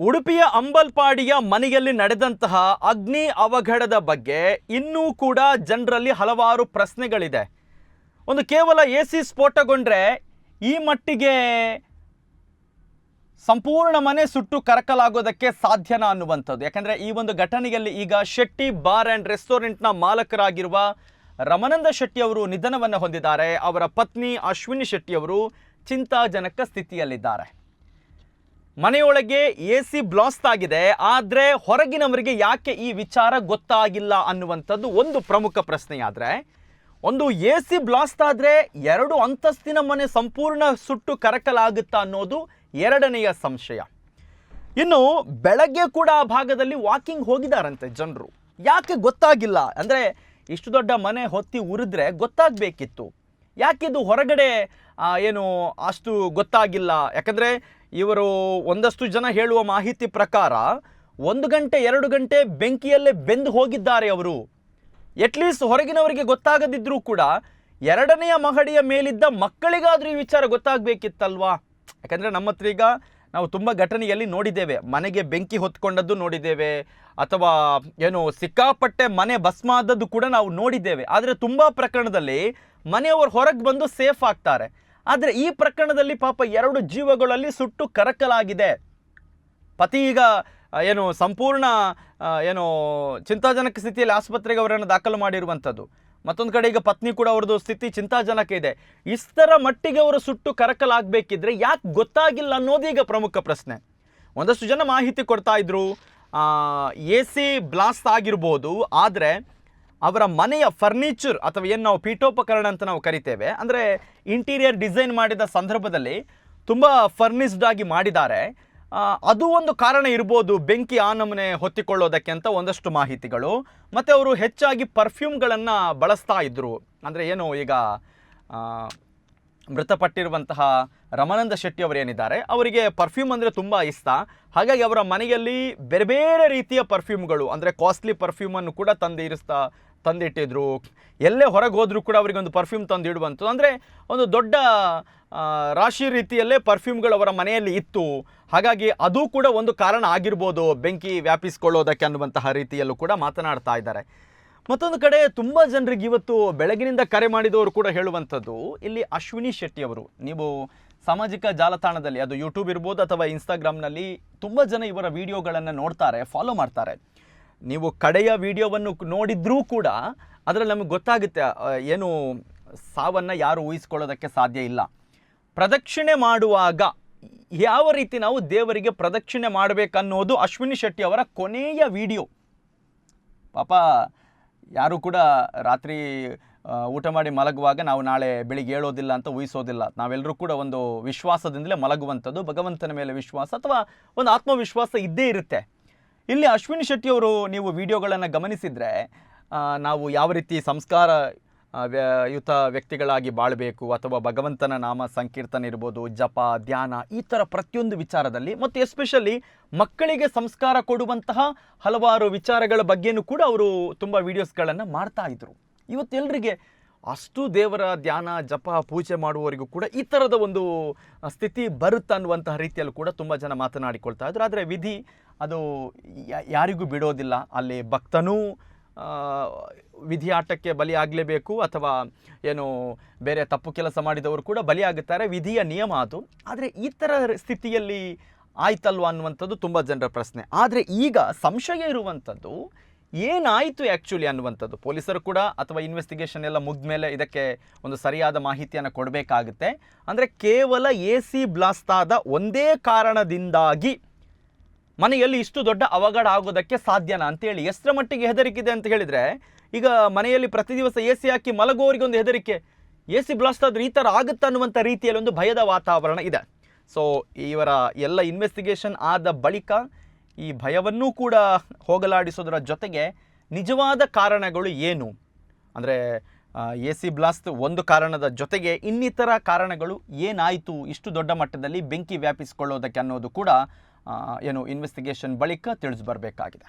ಉಡುಪಿಯ ಅಂಬಲ್ಪಾಡಿಯ ಮನೆಯಲ್ಲಿ ನಡೆದಂತಹ ಅಗ್ನಿ ಅವಘಡದ ಬಗ್ಗೆ ಇನ್ನೂ ಕೂಡ ಜನರಲ್ಲಿ ಹಲವಾರು ಪ್ರಶ್ನೆಗಳಿದೆ. ಒಂದು ಕೇವಲ ಎಸಿ ಸ್ಫೋಟಗೊಂಡ್ರೆ ಈ ಮಟ್ಟಿಗೆ ಸಂಪೂರ್ಣ ಮನೆ ಸುಟ್ಟು ಕರಕಲಾಗೋದಕ್ಕೆ ಸಾಧ್ಯನಾ ಅನ್ನುವಂಥದ್ದು. ಯಾಕಂದರೆ ಈ ಒಂದು ಘಟನೆಯಲ್ಲಿ ಈಗ ಶೆಟ್ಟಿ ಬಾರ್ ಆ್ಯಂಡ್ ರೆಸ್ಟೋರೆಂಟ್ನ ಮಾಲಕರಾಗಿರುವ ರಮಾನಂದ ಶೆಟ್ಟಿ ಅವರು ನಿಧನವನ್ನು ಹೊಂದಿದ್ದಾರೆ. ಅವರ ಪತ್ನಿ ಅಶ್ವಿನಿ ಶೆಟ್ಟಿ ಅವರು ಚಿಂತಾಜನಕ ಸ್ಥಿತಿಯಲ್ಲಿದ್ದಾರೆ. ಮನೆಯೊಳಗೆ ಎಸಿ ಬ್ಲಾಸ್ಟ್ ಆಗಿದೆ, ಆದರೆ ಹೊರಗಿನವರಿಗೆ ಯಾಕೆ ಈ ವಿಚಾರ ಗೊತ್ತಾಗಿಲ್ಲ ಅನ್ನುವಂಥದ್ದು ಒಂದು ಪ್ರಮುಖ ಪ್ರಶ್ನೆಯಾದರೆ, ಒಂದು ಎಸಿ ಬ್ಲಾಸ್ಟ್ ಆದರೆ 2 ಅಂತಸ್ತಿನ ಮನೆ ಸಂಪೂರ್ಣ ಸುಟ್ಟು ಕರಕಲಾಗುತ್ತಾ ಅನ್ನೋದು ಎರಡನೆಯ ಸಂಶಯ. ಇನ್ನು ಬೆಳಗ್ಗೆ ಕೂಡ ಆ ಭಾಗದಲ್ಲಿ ವಾಕಿಂಗ್ ಹೋಗಿದ್ದಾರಂತೆ ಜನರು. ಯಾಕೆ ಗೊತ್ತಾಗಿಲ್ಲ ಅಂದರೆ, ಇಷ್ಟು ದೊಡ್ಡ ಮನೆ ಹೊತ್ತಿ ಉರಿದ್ರೆ ಗೊತ್ತಾಗಬೇಕಿತ್ತು. ಯಾಕಿದು ಹೊರಗಡೆ ಏನು ಅಷ್ಟು ಗೊತ್ತಾಗಿಲ್ಲ? ಯಾಕಂದರೆ ಇವರು ಒಂದಷ್ಟು ಜನ ಹೇಳುವ ಮಾಹಿತಿ ಪ್ರಕಾರ 1 ಗಂಟೆ 2 ಗಂಟೆ ಬೆಂಕಿಯಲ್ಲೇ ಬೆಂದು ಹೋಗಿದ್ದಾರೆ ಅವರು. ಎಟ್ಲೀಸ್ಟ್ ಹೊರಗಿನವರಿಗೆ ಗೊತ್ತಾಗದಿದ್ದರೂ ಕೂಡ 2ನೆಯ ಮಹಡಿಯ ಮೇಲಿದ್ದ ಮಕ್ಕಳಿಗಾದರೂ ಈ ವಿಚಾರ ಗೊತ್ತಾಗಬೇಕಿತ್ತಲ್ವಾ? ಯಾಕಂದರೆ ನಮ್ಮ ಹತ್ರ ಈಗ ನಾವು ತುಂಬ ಘಟನೆಯಲ್ಲಿ ನೋಡಿದ್ದೇವೆ, ಮನೆಗೆ ಬೆಂಕಿ ಹೊತ್ಕೊಂಡದ್ದು ನೋಡಿದ್ದೇವೆ, ಅಥವಾ ಏನು ಸಿಕ್ಕಾಪಟ್ಟೆ ಮನೆ ಭಸ್ಮ ಆದದ್ದು ಕೂಡ ನಾವು ನೋಡಿದ್ದೇವೆ. ಆದರೆ ತುಂಬ ಪ್ರಕರಣದಲ್ಲಿ ಮನೆಯವರು ಹೊರಗೆ ಬಂದು ಸೇಫ್ ಆಗ್ತಾರೆ. ಆದರೆ ಈ ಪ್ರಕರಣದಲ್ಲಿ ಪಾಪ 2 ಜೀವಗಳಲ್ಲಿ ಸುಟ್ಟು ಕರಕಲಾಗಿದೆ. ಪತಿ ಈಗ ಏನು ಸಂಪೂರ್ಣ ಏನು ಚಿಂತಾಜನಕ ಸ್ಥಿತಿಯಲ್ಲಿ ಆಸ್ಪತ್ರೆಗೆ ಅವರನ್ನು ದಾಖಲು ಮಾಡಿರುವಂಥದ್ದು. ಮತ್ತೊಂದು ಕಡೆ ಈಗ ಪತ್ನಿ ಕೂಡ ಅವ್ರದ್ದು ಸ್ಥಿತಿ ಚಿಂತಾಜನಕ ಇದೆ. ಇಷ್ಟರ ಮಟ್ಟಿಗೆ ಅವರು ಸುಟ್ಟು ಕರಕಲಾಗಬೇಕಿದ್ರೆ ಯಾಕೆ ಗೊತ್ತಾಗಿಲ್ಲ ಅನ್ನೋದೀಗ ಪ್ರಮುಖ ಪ್ರಶ್ನೆ. ಒಂದಷ್ಟು ಜನ ಮಾಹಿತಿ ಕೊಡ್ತಾ ಇದ್ರು, ಎಸಿ ಬ್ಲಾಸ್ಟ್ ಆಗಿರ್ಬೋದು, ಆದರೆ ಅವರ ಮನೆಯ ಫರ್ನಿಚರ್ ಅಥವಾ ಏನು ನಾವು ಪೀಠೋಪಕರಣ ಅಂತ ನಾವು ಕರಿತೇವೆ, ಅಂದರೆ ಇಂಟೀರಿಯರ್ ಡಿಸೈನ್ ಮಾಡಿದ ಸಂದರ್ಭದಲ್ಲಿ ತುಂಬ ಫರ್ನಿಸ್ಡ್ ಆಗಿ ಮಾಡಿದ್ದಾರೆ. ಅದು ಒಂದು ಕಾರಣ ಇರ್ಬೋದು ಬೆಂಕಿ ಆ ನಮೂನೆ ಹೊತ್ತಿಕೊಳ್ಳೋದಕ್ಕೆ ಅಂತ ಒಂದಷ್ಟು ಮಾಹಿತಿಗಳು. ಮತ್ತು ಅವರು ಹೆಚ್ಚಾಗಿ ಪರ್ಫ್ಯೂಮ್ಗಳನ್ನು ಬಳಸ್ತಾ ಇದ್ದರು. ಅಂದರೆ ಏನು ಈಗ ಮೃತಪಟ್ಟಿರುವಂತಹ ರಮಾನಂದ ಶೆಟ್ಟಿ ಅವರು ಏನಿದ್ದಾರೆ, ಅವರಿಗೆ ಪರ್ಫ್ಯೂಮ್ ಅಂದರೆ ತುಂಬ ಇಷ್ಟ. ಹಾಗಾಗಿ ಅವರ ಮನೆಯಲ್ಲಿ ಬೇರೆ ಬೇರೆ ರೀತಿಯ ಪರ್ಫ್ಯೂಮ್ಗಳು, ಅಂದರೆ ಕಾಸ್ಟ್ಲಿ ಪರ್ಫ್ಯೂಮನ್ನು ಕೂಡ ತಂದಿಟ್ಟಿದ್ರು. ಎಲ್ಲೇ ಹೊರಗೆ ಹೋದರೂ ಕೂಡ ಅವರಿಗೆ ಒಂದು ಪರ್ಫ್ಯೂಮ್ ತಂದಿಡುವಂಥದ್ದು. ಅಂದರೆ ಒಂದು ದೊಡ್ಡ ರಾಶಿ ರೀತಿಯಲ್ಲೇ ಪರ್ಫ್ಯೂಮ್ಗಳು ಅವರ ಮನೆಯಲ್ಲಿ ಇತ್ತು. ಹಾಗಾಗಿ ಅದು ಕೂಡ ಒಂದು ಕಾರಣ ಆಗಿರ್ಬೋದು ಬೆಂಕಿ ವ್ಯಾಪಿಸಿಕೊಳ್ಳೋದಕ್ಕೆ ಅನ್ನುವಂತಹ ರೀತಿಯಲ್ಲೂ ಕೂಡ ಮಾತನಾಡ್ತಾ ಇದ್ದಾರೆ. ಮತ್ತೊಂದು ಕಡೆ ತುಂಬ ಜನರಿಗೆ ಇವತ್ತು ಬೆಳಗಿನಿಂದ ಕರೆ ಮಾಡಿದವರು ಕೂಡ ಹೇಳುವಂಥದ್ದು, ಇಲ್ಲಿ ಅಶ್ವಿನಿ ಶೆಟ್ಟಿ ಅವರು, ನೀವು ಸಾಮಾಜಿಕ ಜಾಲತಾಣದಲ್ಲಿ ಅದು ಯೂಟ್ಯೂಬ್ ಇರ್ಬೋದು ಅಥವಾ ಇನ್ಸ್ಟಾಗ್ರಾಮ್ನಲ್ಲಿ ತುಂಬ ಜನ ಇವರ ವಿಡಿಯೋಗಳನ್ನು ನೋಡ್ತಾರೆ, ಫಾಲೋ ಮಾಡ್ತಾರೆ. ನೀವು ಕಡೆಯ ವಿಡಿಯೋವನ್ನು ನೋಡಿದ್ರೂ ಕೂಡ ಅದರಲ್ಲಿ ನಮಗೆ ಗೊತ್ತಾಗುತ್ತೆ ಏನು ಸಾವನ್ನು ಯಾರು ಊಹಿಸ್ಕೊಳ್ಳೋದಕ್ಕೆ ಸಾಧ್ಯ ಇಲ್ಲ. ಪ್ರದಕ್ಷಿಣೆ ಮಾಡುವಾಗ ಯಾವ ರೀತಿ ನಾವು ದೇವರಿಗೆ ಪ್ರದಕ್ಷಿಣೆ ಮಾಡಬೇಕನ್ನೋದು ಅಶ್ವಿನಿ ಶೆಟ್ಟಿ ಅವರ ಕೊನೆಯ ವಿಡಿಯೋ. ಪಾಪ ಯಾರು ಕೂಡ ರಾತ್ರಿ ಊಟ ಮಾಡಿ ಮಲಗುವಾಗ ನಾವು ನಾಳೆ ಬೆಳಿಗ್ಗೆ ಏಳೋದಿಲ್ಲ ಅಂತ ಊಹಿಸೋದಿಲ್ಲ. ನಾವೆಲ್ಲರೂ ಕೂಡ ಒಂದು ವಿಶ್ವಾಸದಿಂದಲೇ ಮಲಗುವಂಥದ್ದು, ಭಗವಂತನ ಮೇಲೆ ವಿಶ್ವಾಸ ಅಥವಾ ಒಂದು ಆತ್ಮವಿಶ್ವಾಸ ಇದ್ದೇ ಇರುತ್ತೆ. ಇಲ್ಲಿ ಅಶ್ವಿನಿ ಶೆಟ್ಟಿ ಅವರು ನೀವು ವಿಡಿಯೋಗಳನ್ನು ಗಮನಿಸಿದರೆ, ನಾವು ಯಾವ ರೀತಿ ಸಂಸ್ಕಾರ ಯುತ ವ್ಯಕ್ತಿಗಳಾಗಿ ಬಾಳಬೇಕು, ಅಥವಾ ಭಗವಂತನ ನಾಮ ಸಂಕೀರ್ತನೆ ಇರ್ಬೋದು, ಜಪ, ಧ್ಯಾನ, ಈ ಥರ ಪ್ರತಿಯೊಂದು ವಿಚಾರದಲ್ಲಿ, ಮತ್ತು ಎಸ್ಪೆಷಲಿ ಮಕ್ಕಳಿಗೆ ಸಂಸ್ಕಾರ ಕೊಡುವಂತಹ ಹಲವಾರು ವಿಚಾರಗಳ ಬಗ್ಗೆಯೂ ಕೂಡ ಅವರು ತುಂಬ ವಿಡಿಯೋಸ್ಗಳನ್ನು ಮಾಡ್ತಾ ಇದ್ರು. ಇವತ್ತೆಲ್ಲರಿಗೆ ಅಷ್ಟು ದೇವರ ಧ್ಯಾನ, ಜಪ, ಪೂಜೆ ಮಾಡುವವರಿಗೂ ಕೂಡ ಈ ಥರದ ಒಂದು ಸ್ಥಿತಿ ಬರುತ್ತೆ ಅನ್ನುವಂತಹ ರೀತಿಯಲ್ಲೂ ಕೂಡ ತುಂಬ ಜನ ಮಾತನಾಡಿಕೊಳ್ತಾ ಇದ್ರು. ಆದರೆ ವಿಧಿ ಅದು ಯಾರಿಗೂ ಬಿಡೋದಿಲ್ಲ. ಅಲ್ಲಿ ಭಕ್ತನೂ ವಿಧಿಯಾಟಕ್ಕೆ ಬಲಿಯಾಗಲೇಬೇಕು, ಅಥವಾ ಏನು ಬೇರೆ ತಪ್ಪು ಕೆಲಸ ಮಾಡಿದವರು ಕೂಡ ಬಲಿಯಾಗುತ್ತಾರೆ. ವಿಧಿಯ ನಿಯಮ ಅದು. ಆದರೆ ಈ ಥರ ಸ್ಥಿತಿಯಲ್ಲಿ ಆಯ್ತಲ್ವ ಅನ್ನುವಂಥದ್ದು ತುಂಬ ಜನರ ಪ್ರಶ್ನೆ. ಆದರೆ ಈಗ ಸಂಶಯ ಇರುವಂಥದ್ದು ಏನಾಯಿತು ಆ್ಯಕ್ಚುಲಿ ಅನ್ನುವಂಥದ್ದು. ಪೊಲೀಸರು ಕೂಡ ಅಥವಾ ಇನ್ವೆಸ್ಟಿಗೇಷನ್ ಎಲ್ಲ ಮುಗಿದ ಮೇಲೆ ಇದಕ್ಕೆ ಒಂದು ಸರಿಯಾದ ಮಾಹಿತಿಯನ್ನು ಕೊಡಬೇಕಾಗುತ್ತೆ. ಅಂದರೆ ಕೇವಲ ಎಸಿ ಬ್ಲಾಸ್ಟ್ ಆದ ಒಂದೇ ಕಾರಣದಿಂದಾಗಿ ಮನೆಯಲ್ಲಿ ಇಷ್ಟು ದೊಡ್ಡ ಅವಘಡ ಆಗೋದಕ್ಕೆ ಸಾಧ್ಯನಾ ಅಂತೇಳಿ ಎಷ್ಟರ ಮಟ್ಟಿಗೆ ಹೆದರಿಕಿದೆ ಅಂತ ಹೇಳಿದರೆ, ಈಗ ಮನೆಯಲ್ಲಿ ಪ್ರತಿ ದಿವಸ ಎಸಿ ಹಾಕಿ ಮಲಗುವವರಿಗೆ ಒಂದು ಹೆದರಿಕೆ, ಎಸಿ ಬ್ಲಾಸ್ಟ್ ಆದರೂ ಈ ಥರ ಆಗುತ್ತೆ ಅನ್ನುವಂಥ ರೀತಿಯಲ್ಲಿ ಒಂದು ಭಯದ ವಾತಾವರಣ ಇದೆ. ಸೊ ಇವರ ಎಲ್ಲ ಇನ್ವೆಸ್ಟಿಗೇಷನ್ ಆದ ಬಳಿಕ ಈ ಭಯವನ್ನೂ ಕೂಡ ಹೋಗಲಾಡಿಸೋದರ ಜೊತೆಗೆ ನಿಜವಾದ ಕಾರಣಗಳು ಏನು, ಅಂದರೆ ಎಸಿ ಬ್ಲಾಸ್ಟ್ ಒಂದು ಕಾರಣದ ಜೊತೆಗೆ ಇನ್ನಿತರ ಕಾರಣಗಳು ಏನಾಯಿತು ಇಷ್ಟು ದೊಡ್ಡ ಮಟ್ಟದಲ್ಲಿ ಬೆಂಕಿ ವ್ಯಾಪಿಸಿಕೊಳ್ಳೋದಕ್ಕೆ ಅನ್ನೋದು ಕೂಡ ಏನು ಇನ್ವೆಸ್ಟಿಗೇಷನ್ ಬಳಿಕ ತಿಳಿದು ಬರಬೇಕಾಗಿದೆ.